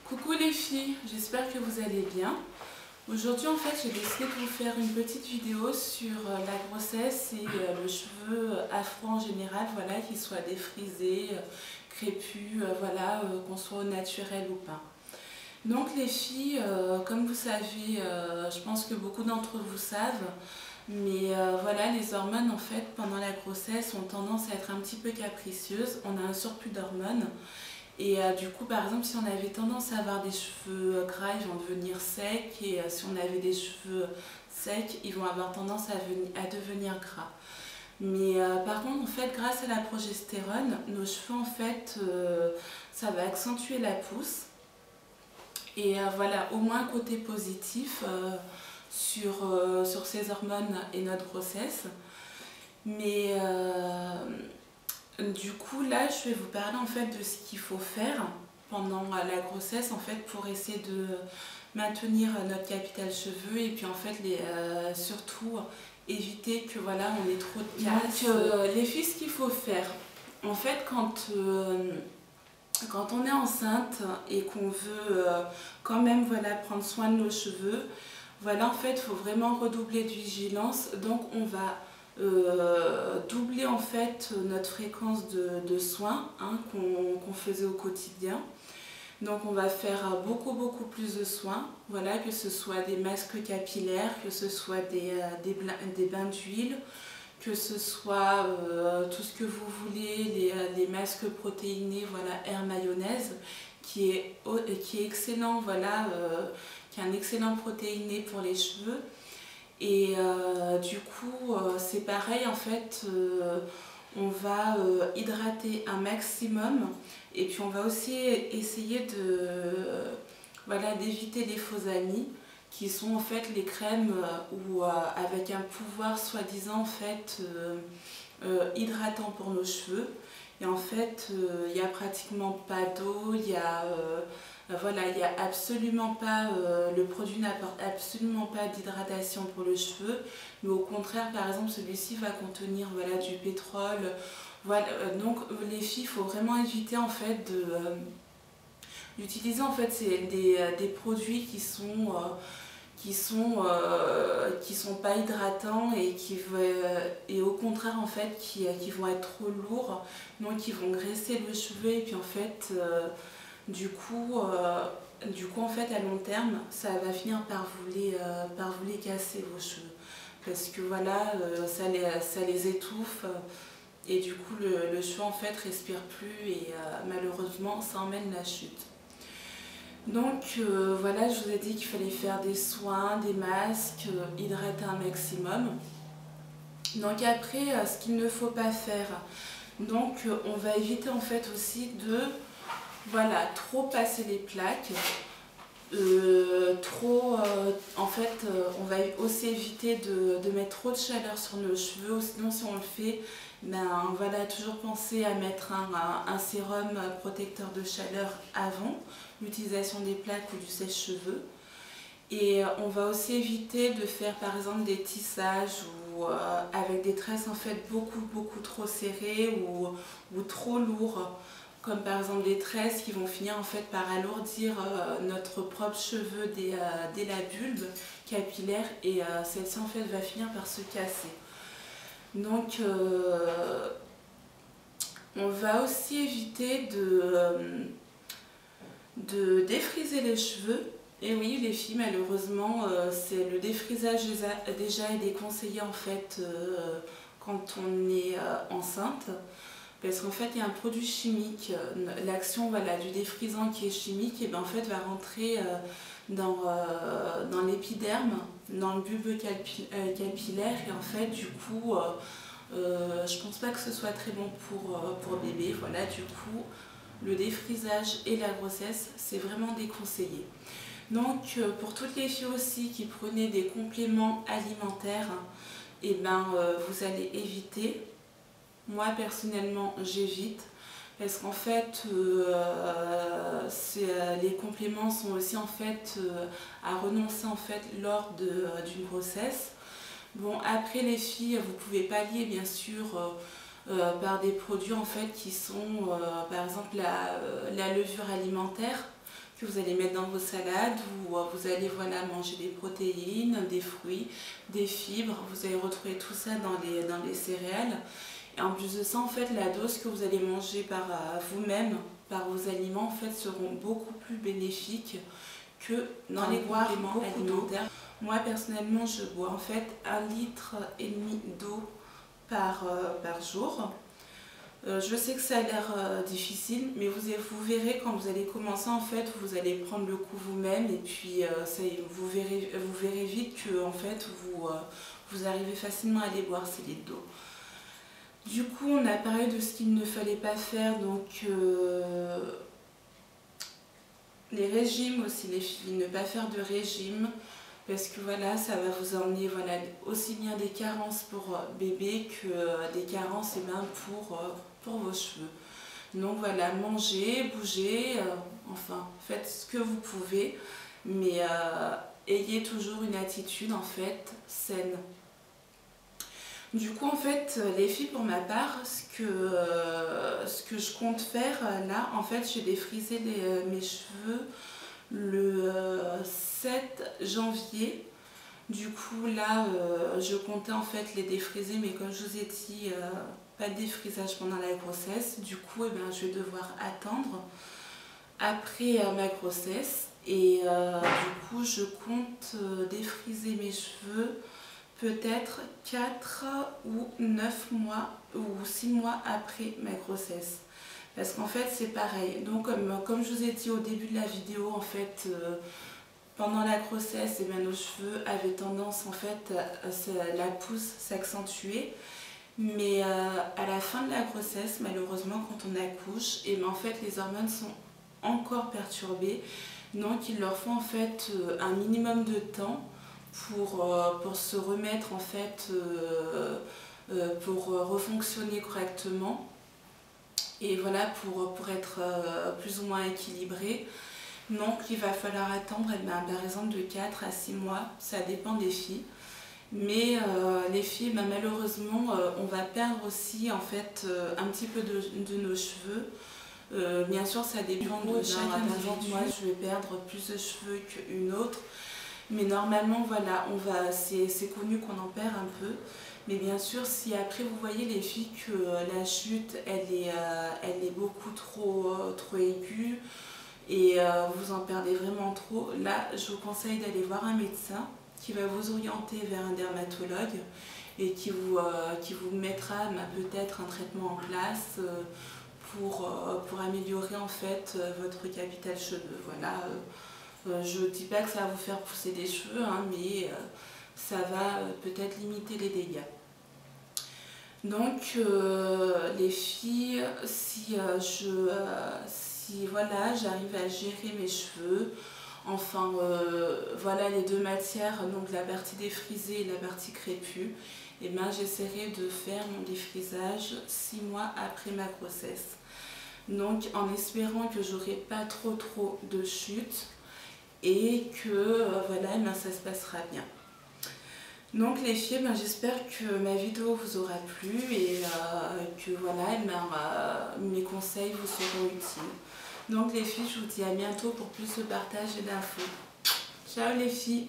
Coucou les filles, j'espère que vous allez bien. Aujourd'hui en fait j'ai décidé de vous faire une petite vidéo sur la grossesse et le cheveu afro en général, voilà, qu'il soit défrisé, crépus, voilà, qu'on soit au naturel ou pas. Donc les filles, comme vous savez, je pense que beaucoup d'entre vous savent, mais voilà, les hormones en fait pendant la grossesse ont tendance à être un petit peu capricieuses, on a un surplus d'hormones. Et du coup, par exemple, si on avait tendance à avoir des cheveux gras, ils vont devenir secs. Et si on avait des cheveux secs, ils vont avoir tendance à devenir gras. Mais par contre, en fait, grâce à la progestérone, nos cheveux, en fait, ça va accentuer la pousse. Et voilà, au moins un côté positif sur ces hormones et notre grossesse. Mais du coup, là, je vais vous parler en fait de ce qu'il faut faire pendant la grossesse en fait pour essayer de maintenir notre capital cheveux et puis en fait surtout éviter que voilà on ait trop de casse. Donc les filles, ce qu'il faut faire en fait quand on est enceinte et qu'on veut quand même voilà prendre soin de nos cheveux, voilà en fait il faut vraiment redoubler de vigilance. Donc on va doubler en fait notre fréquence de soins qu'on faisait au quotidien. Donc on va faire beaucoup plus de soins, voilà, que ce soit des masques capillaires, que ce soit des bains d'huile, que ce soit tout ce que vous voulez, les masques protéinés, voilà, Air Mayonnaise, qui est excellent, voilà, qui est un excellent protéiné pour les cheveux. Et du coup, c'est pareil en fait, on va hydrater un maximum et puis on va aussi essayer voilà, d'éviter les faux amis qui sont en fait les crèmes avec un pouvoir soi-disant en fait hydratant pour nos cheveux. Et en fait, il n'y a pratiquement pas d'eau, voilà, il n'y a absolument pas, le produit n'apporte absolument pas d'hydratation pour le cheveu, mais au contraire, par exemple, celui-ci va contenir voilà, du pétrole. Voilà, donc les filles, il faut vraiment éviter en fait d'utiliser en fait des produits qui sont pas hydratants et au contraire en fait qui vont être trop lourds, donc qui vont graisser le cheveu et puis en fait du coup en fait à long terme ça va finir par vous les casser vos cheveux parce que voilà ça les étouffe et du coup le cheveu en fait respire plus et malheureusement ça emmène la chute. Donc voilà, je vous ai dit qu'il fallait faire des soins, des masques, hydrater un maximum. Donc après, ce qu'il ne faut pas faire, donc on va éviter en fait aussi de voilà, trop passer les plaques, en fait on va aussi éviter de mettre trop de chaleur sur nos cheveux, sinon si on le fait, ben voilà, toujours penser à mettre un sérum protecteur de chaleur avant l'utilisation des plaques ou du sèche-cheveux. Et on va aussi éviter de faire par exemple des tissages ou avec des tresses en fait beaucoup trop serrées ou trop lourds, comme par exemple des tresses qui vont finir en fait par alourdir notre propre cheveu dès la bulbe capillaire et celle-ci en fait va finir par se casser. Donc on va aussi éviter de défriser les cheveux. Et oui les filles, malheureusement c'est le défrisage déjà est déconseillé en fait quand on est enceinte, parce qu'en fait il y a un produit chimique, l'action voilà, du défrisant qui est chimique et ben, en fait va rentrer dans l'épiderme, dans le bulbe capillaire et en fait du coup je pense pas que ce soit très bon pour bébé. Voilà, du coup le défrisage et la grossesse c'est vraiment déconseillé. Donc pour toutes les filles aussi qui prenaient des compléments alimentaires, et ben, vous allez éviter. Moi personnellement j'évite parce qu'en fait les compléments sont aussi en fait à renoncer en fait lors d'une grossesse. Bon après les filles vous pouvez pallier bien sûr par des produits en fait qui sont par exemple la levure alimentaire. que vous allez mettre dans vos salades, où vous allez voilà, manger des protéines, des fruits, des fibres. Vous allez retrouver tout ça dans les céréales. Et en plus de ça, en fait, la dose que vous allez manger par vous-même, par vos aliments, en fait, seront beaucoup plus bénéfiques que dans les compléments alimentaires. Moi, personnellement, je bois en fait 1,5 litre d'eau par jour. Je sais que ça a l'air difficile, mais vous verrez quand vous allez commencer, en fait, vous allez prendre le coup vous-même et puis vous verrez vite que en fait, vous arrivez facilement à aller boire ces litres d'eau. Du coup, on a parlé de ce qu'il ne fallait pas faire, donc les régimes aussi, les filles, ne pas faire de régime, parce que voilà, ça va vous emmener voilà, aussi bien des carences pour bébé que des carences pour vos cheveux. Donc voilà, mangez, bougez, enfin, faites ce que vous pouvez, mais ayez toujours une attitude en fait saine. Du coup, en fait, les filles, pour ma part, ce que je compte faire là, en fait, je vais défriser mes cheveux le 7 janvier. Du coup, là, je comptais en fait les défriser, mais comme je vous ai dit, pas de défrisage pendant la grossesse. Du coup, eh ben, je vais devoir attendre après ma grossesse. Et du coup, je compte défriser mes cheveux peut-être 4 ou 9 mois ou 6 mois après ma grossesse. Parce qu'en fait, c'est pareil. Donc, comme je vous ai dit au début de la vidéo, en fait, pendant la grossesse, eh bien, nos cheveux avaient tendance, en fait, la pousse s'accentuer. Mais à la fin de la grossesse, malheureusement, quand on accouche, eh bien, en fait, les hormones sont encore perturbées. Donc, il leur faut en fait un minimum de temps pour se remettre en fait, pour refonctionner correctement et voilà pour être plus ou moins équilibré. Donc il va falloir attendre par exemple de 4 à 6 mois, ça dépend des filles. Mais les filles, malheureusement, on va perdre aussi en fait un petit peu de nos cheveux. Bien sûr, ça dépend de chaque individu. Moi, je vais perdre plus de cheveux qu'une autre. Mais normalement, voilà, c'est connu qu'on en perd un peu. Mais bien sûr, si après vous voyez les filles que la chute, elle est beaucoup trop aiguë et vous en perdez vraiment trop, là, je vous conseille d'aller voir un médecin qui va vous orienter vers un dermatologue et qui vous mettra peut-être un traitement en place pour améliorer en fait votre capital cheveux. Voilà. Je ne dis pas que ça va vous faire pousser des cheveux, hein, mais ça va peut-être limiter les dégâts. Donc les filles, si voilà, j'arrive à gérer mes cheveux, enfin voilà les deux matières, donc la partie défrisée et la partie crépue, et ben j'essaierai de faire mon défrisage 6 mois après ma grossesse. Donc en espérant que j'aurai pas trop de chutes et que voilà, ben, ça se passera bien. Donc les filles, ben, j'espère que ma vidéo vous aura plu et que voilà, ben, mes conseils vous seront utiles. Donc les filles, je vous dis à bientôt pour plus de partage et d'infos. Ciao les filles!